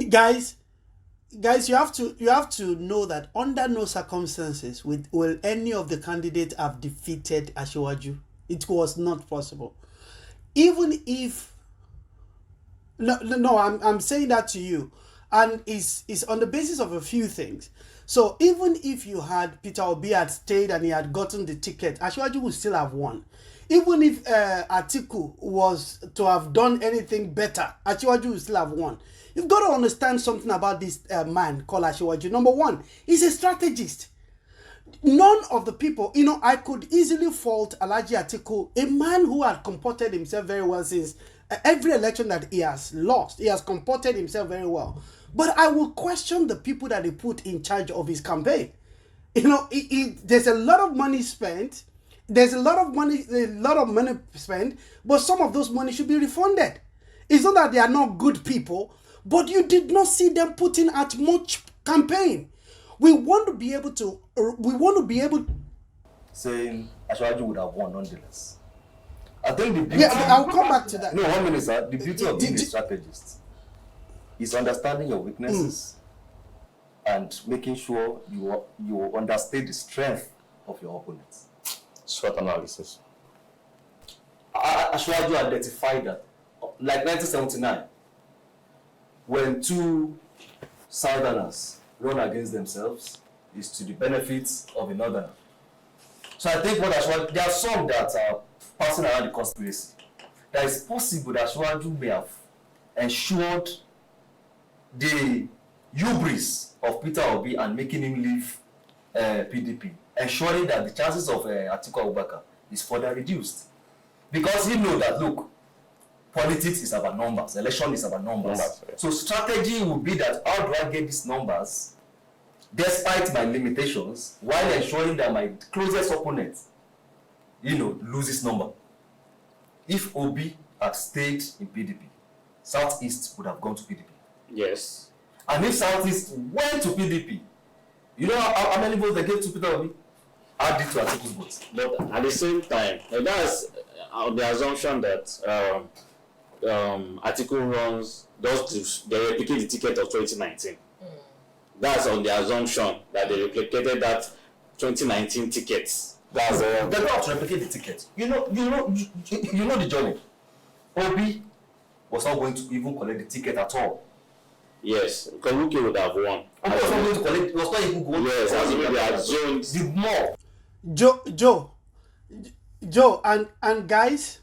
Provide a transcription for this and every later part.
Guys, you have to know that under no circumstances will any of the candidates have defeated Asiwaju. It was not possible. Even if no, I'm saying that to you, and it's on the basis of a few things. So even if you had Peter Obi had stayed and he had gotten the ticket, Asiwaju would still have won. Even if Atiku was to have done anything better, Asiwaju would still have won. You've got to understand something about this man called Asiwaju. Number one, he's a strategist. None of the people, I could easily fault Alhaji Atiku, a man who had comported himself very well since every election that he has lost. He has comported himself very well. But I will question the people that he put in charge of his campaign. There's a lot of money spent. There's a lot of money spent, but some of those money should be refunded. It's not that they are not good people, but you did not see them putting out much campaign. We want to be able saying Asiwaju would have won nonetheless. I think the beauty... Yeah, I'll come back to that. No, 1 minute, sir. The beauty of being a strategist is understanding your weaknesses and making sure you understand the strength of your opponents. SWOT analysis. Asiwaju identified that, like 1979, when two Southerners run against themselves, is to the benefits of a Northerner. So I think there are some that are passing around the conspiracy. That it's possible that Asiwaju may have ensured the hubris of Peter Obi and making him leave PDP, ensuring that the chances of Atiku Abubakar is further reduced. Because he knows that, look, politics is about numbers, election is about numbers. So strategy would be that, how do I get these numbers despite my limitations while ensuring that my closest opponent, loses number? If Obi had stayed in PDP, Southeast would have gone to PDP. Yes. And if Southeast went to PDP, you know how many votes they gave to Peter Obi? Add it to Atiku's votes. But at the same time, that's on the assumption that Atiku runs, they replicate the ticket of 2019. That's on the assumption that they replicated that 2019 tickets. That's they don't have to replicate the ticket. You know the journey. Obi was not going to even collect the ticket at all. Yes, because Luke would have won. Obi was not going to collect. It was not even going. Yes, as they assumed. The more. Joe, and guys,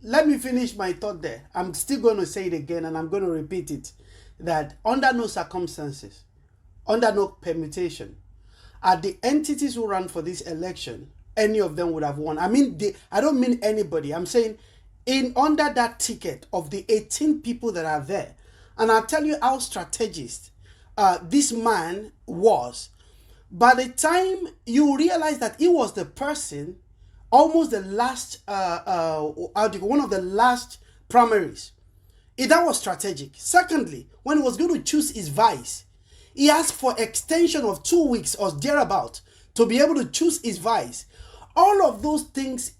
let me finish my thought there. I'm still going to say it again, and I'm going to repeat it. That under no circumstances, under no permutation, are the entities who ran for this election, any of them would have won. I mean, I don't mean anybody. I'm saying under that ticket of the 18 people that are there. And I'll tell you how strategist this man was. By the time you realize that he was the person, almost the last, one of the last primaries, that was strategic. Secondly, when he was going to choose his vice, he asked for extension of 2 weeks or thereabout to be able to choose his vice. All of those things,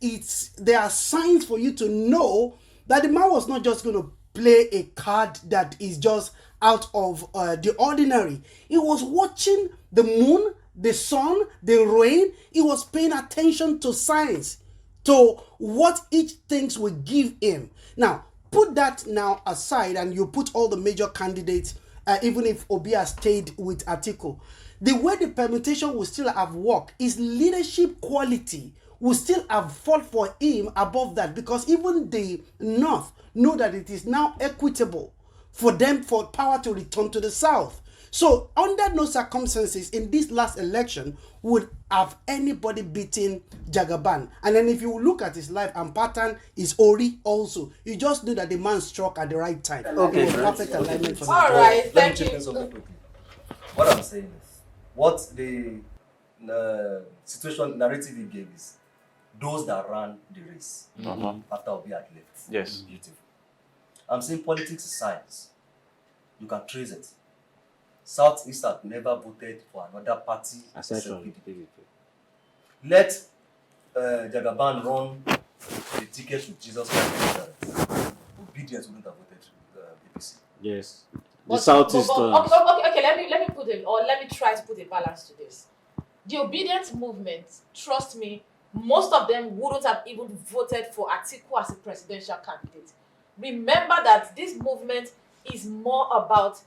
there are signs for you to know that the man was not just going to play a card that is just out of the ordinary. He was watching the moon, the sun, the rain. He was paying attention to signs, to what each thing will give him. Now, put that now aside and you put all the major candidates, even if Obi has stayed with Atiku. The way the permutation will still have worked, his leadership quality will still have fought for him above that, because even the North know that it is now equitable for them, for power to return to the South. So under no circumstances in this last election would have anybody beaten Jagaban. And then if you look at his life and pattern, is Ori also. You just knew that the man struck at the right time. Okay, it was perfect alignment for all right, Let me chip in something quickly. What I'm saying is, what the situation narrative he gave is those that ran the race after Obi had left. Yes. Beautiful. I'm saying politics is science. You can trace it. Southeast had never voted for another party except PDP. Let Jagaban run the ticket with Jesus Christ. Obedience wouldn't have voted APC. Yes. The Southeast. Okay. Let me let me try to put a balance to this. The obedient movement, trust me, most of them wouldn't have even voted for Atiku as a presidential candidate. Remember that this movement is more about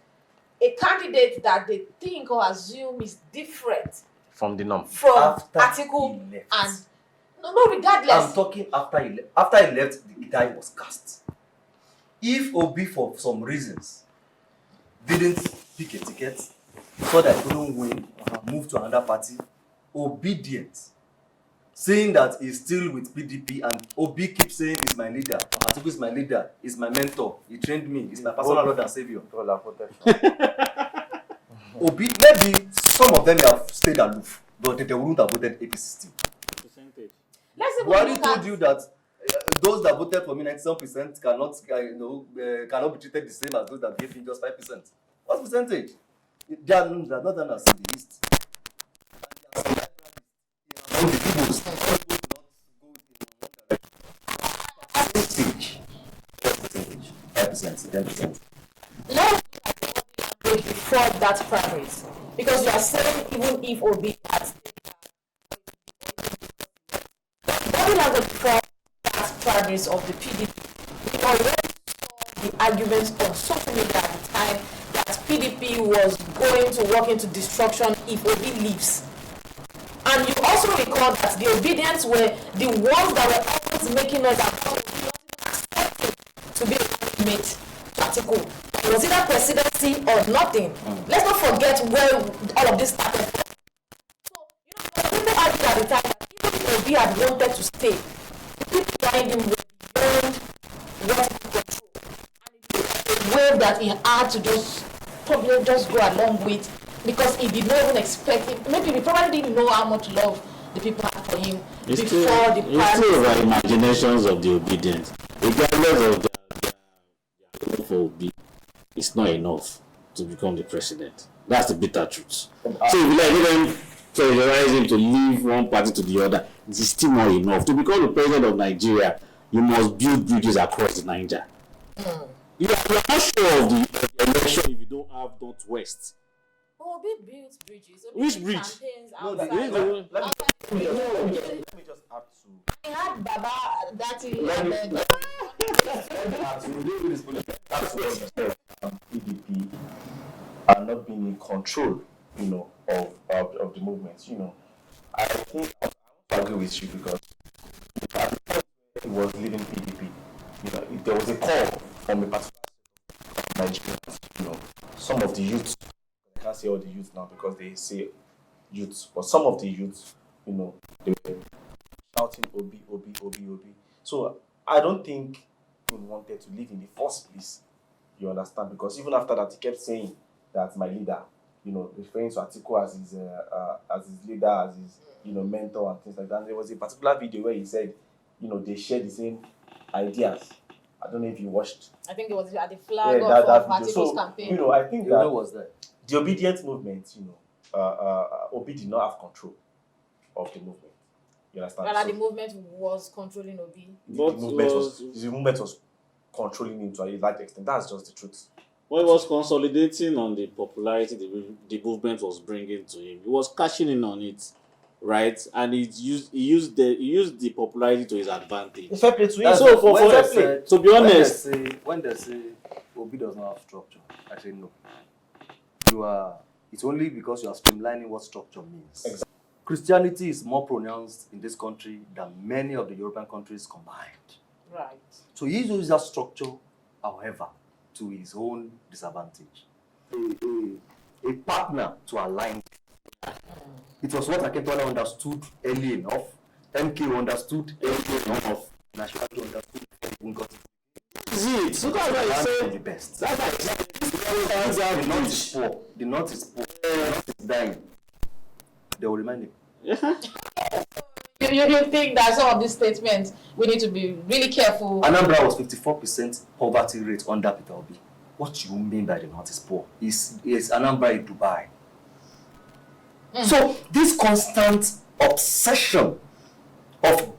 a candidate that they think or assume is different from the norm. From After Atiku he left. and no, regardless. I'm talking after he left. After he left, the die was cast. If Obi, for some reasons, didn't pick a ticket, so that he couldn't win, move to another party, obedient, saying that he's still with PDP, and Obi keeps saying he's my leader, Atiku is my leader, he's my mentor, he trained me, he's my personal Lord and Savior. Obi, maybe some of them have stayed aloof, but they wouldn't have voted APC still. Buhari told you that those that voted for me 97% cannot be treated the same as those that gave me just 5%. What percentage? They are not done as in the list. And the people still not go in one percentage. 5%, 10%. Let's look at before that primaries, because you are saying even if Obi has before that primaries of the PDP, we already saw the arguments on social media at the time that PDP was going to walk into destruction if Obi leaves. And you also recall that the obedience were the ones that were always making us accepting to be a mate to Atiku. It was either presidency or nothing. Let's not forget where all of this started from. So, people argued at the time that even if Obi had wanted to stay, the people behind him were beyond what he could control. And it was a wave that he had to probably just go along with, because he did not even expect it. Maybe he probably didn't know how much love the people had for him It's before still, the it's still about imaginations of the obedience. Regardless of their love for Obi, it's not enough to become the president. That's the bitter truth. So if you let them pressurize him to leave one party to the other, it's still not enough. To become the president of Nigeria, you must build bridges across the Niger. You are not sure of the election if you don't have Northwest. Obi built bridges. Obi Which did bridge? campaigns No, outside. let me just add to. He had Baba, Daddy, Let me- and let PDP are not being in control, of the movement. I think I agree with you, because he was leaving PDP. If there was a call from a particular Nigerians, some of the youth, I can't say all the youth now because they say youth, but some of the youth, they were shouting Obi, Obi, Obi, Obi. So I don't think he wanted to leave in the first place. You understand? Because even after that, he kept saying that's my leader, referring to Atiku as his leader, as his mentor and things like that. And there was a particular video where he said, they share the same ideas. I don't know if you watched. I think it was at the flag of Atiku's so, campaign. I think that was that the obedient movement, Obi did not have control of the movement. You understand? Rather, the movement was controlling Obi. The movement was controlling him to a large extent. That's just the truth. When it was consolidating on the popularity the movement was bringing to him, he was cashing in on it, right? And he used the popularity to his advantage. It's fair play to him. To be honest, when they say Obi does not have structure, I say no. It's only because you are streamlining what structure means. Exactly. Christianity is more pronounced in this country than many of the European countries combined. Right. So he uses that structure, however, to his own disadvantage. A partner to align. It was what Akintola understood early enough. MK understood early enough. Nationality understood even got it. So that's why I say the best. that's why The North is poor. The North is poor. The North is dying. They will remind him. You think that some of these statements, we need to be really careful? Anambra was 54% poverty rate under Peter Obi. What do you mean by the North is poor? Is Anambra in Dubai? So this constant obsession of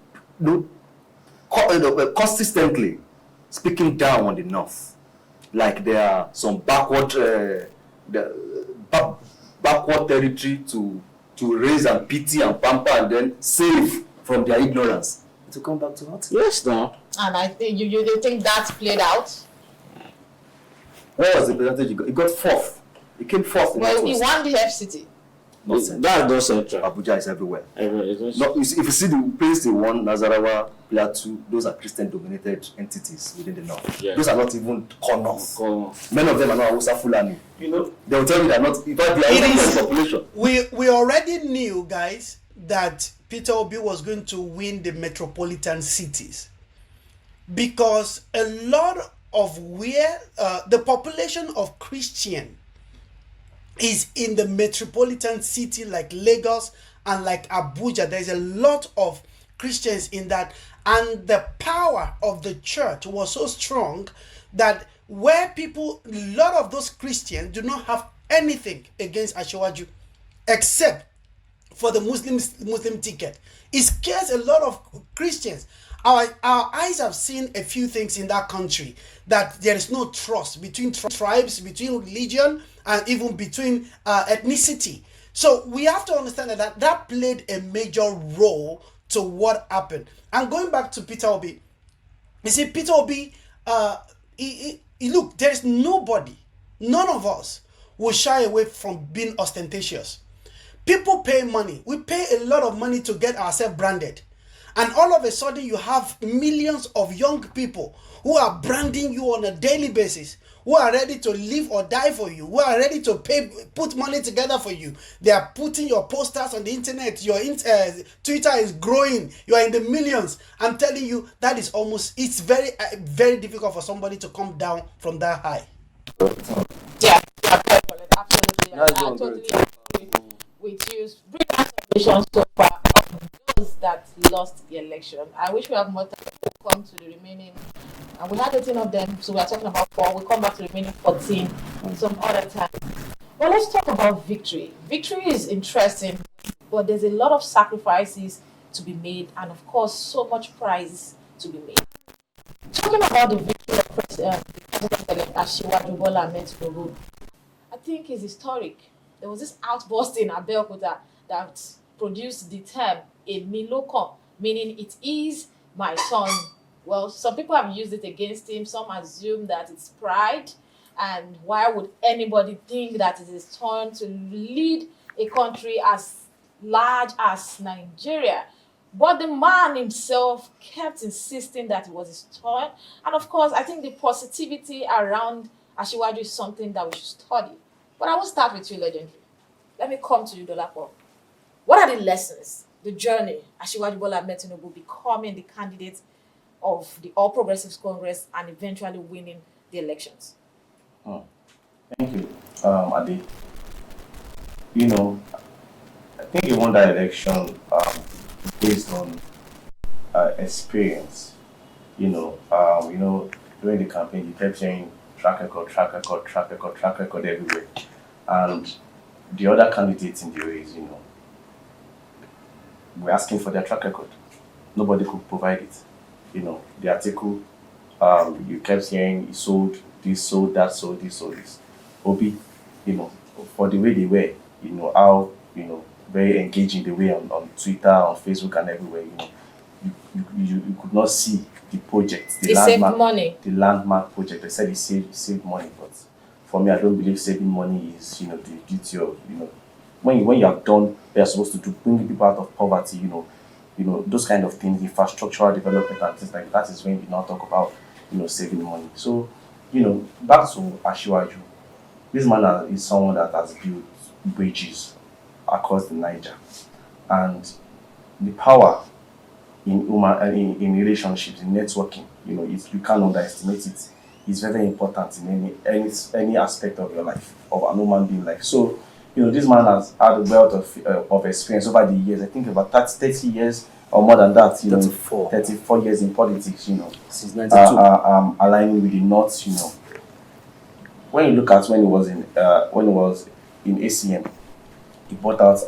consistently speaking down on the North like there are some backward backward territory to raise and pity and pamper and then save from their ignorance. To come back to what? Yes, now. And I think you think that's played out? What was the percentage he got? He got fourth. He came fourth in Well, he Northwest. won the FCT. Not central. That's not central. Abuja is everywhere. It's No, if you see the place they won, Nazarawa, Plateau, those are Christian-dominated entities within the north. Yeah. Those are not even corners. Cool. Many of them are not Hausa Fulani. You know, they will tell you they're not. In fact, they are It not is- the population. We already knew, guys, that Peter Obi was going to win the metropolitan cities because a lot of where the population of Christian is in the metropolitan city like Lagos and like Abuja. There's a lot of Christians in that, and the power of the church was so strong that where people, a lot of those Christians do not have anything against Asiwaju except for the Muslim ticket. It scares a lot of Christians. Our eyes have seen a few things in that country, that there is no trust between tribes, between religion, and even between ethnicity. So we have to understand that played a major role to what happened. And going back to Peter Obi, you see, Peter Obi, look, there is nobody, none of us will shy away from being ostentatious. People pay money. We pay a lot of money to get ourselves branded. And all of a sudden, you have millions of young people who are branding you on a daily basis, who are ready to live or die for you, who are ready to put money together for you. They are putting your posters on the internet. Your Twitter is growing. You are in the millions. I'm telling you, that is it's very, very difficult for somebody to come down from that high. Yeah, absolutely. That's I one totally great. agree with you. Bring observations so far of those that lost the election. I wish we have more time to come to the remaining. And we had 18 of them, so we are talking about 4. We'll come back to the remaining 14 some other time. But let's talk about victory. Victory is interesting, but there's a lot of sacrifices to be made, and of course, so much prize to be made. Talking about the victory of President-elect Asiwaju Bola Tinubu, I think is historic. There was this outburst in Abeokuta that produced the term Emilokon, meaning it is my son. Well, some people have used it against him. Some assume that it's pride. And why would anybody think that it is his turn to lead a country as large as Nigeria? But the man himself kept insisting that it was his turn. And of course, I think the positivity around Asiwaju is something that we should study. But I will start with you, Legendary. Let me come to you, Dolapo. What are the lessons, the journey, Asiwaju Bola Tinubu becoming the candidate of the All Progressives Congress and eventually winning the elections? Thank you, Adi. You know, I think he won that election based on experience. During the campaign, he kept saying track record everywhere. And the other candidates in the race, were asking for their track record. Nobody could provide it. The atiku, you kept hearing he sold this, sold that, sold this, sold this. Obi, for the way they were, how, very engaging the way on Twitter, on Facebook and everywhere, you could not see the project, They saved money. the landmark project. They said he saved money, but for me, I don't believe saving money is, the duty of, when you have done what you're supposed to do, bring people out of poverty, those kind of things, infrastructural development and things like that is when we now talk about, saving money. So, back to Asiwaju, this man is someone that has built bridges across the Niger, and the power in relationships, in networking, you can't underestimate it. It's very important in any aspect of your life, of an human being life. So, this man has had a wealth of experience over the years. I think about 30 years or more than that. 34 years in politics. Since 92. Aligning with the North. When you look at when he was in ACM, he brought out